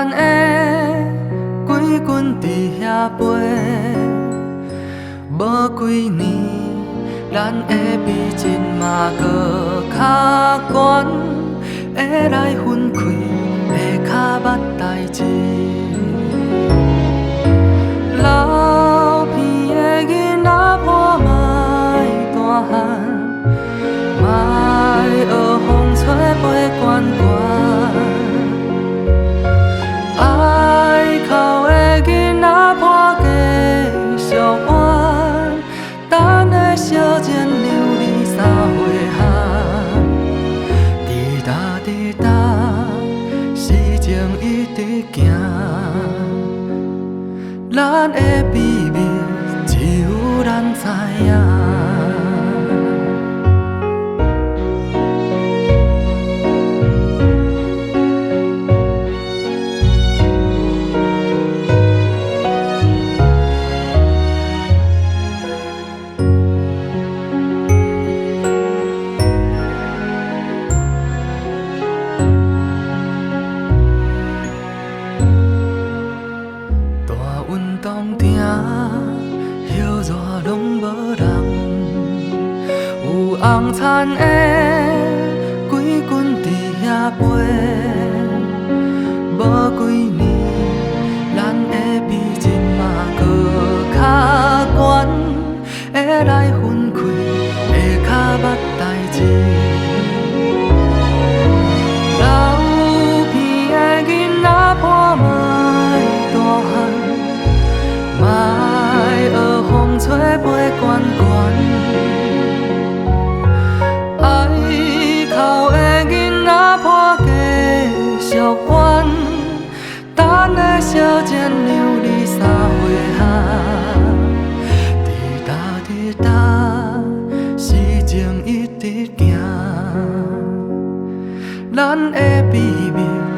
田的几群伫遐飞，无几年，咱的美真嘛搁较悬，会来分开，会较捌代志。流鼻的囡仔破莫大汉，莫学风吹飞悬悬。爱哭的囡仔破继续玩，等的小钱留你三岁汉。滴答滴答，时间一直行，咱的秘密只有咱知影。冬亭叶热拢无人，有红田的几群伫遐飞，无几年，咱的美真嘛搁较悬，会来分开，会较捌代志。流鼻的囡仔破莫大汉。莫学风吹飞悬悬，爱哭的囡仔破继续玩，等的小钱留你三岁汉。滴答滴答，时间一直行，咱的秘密。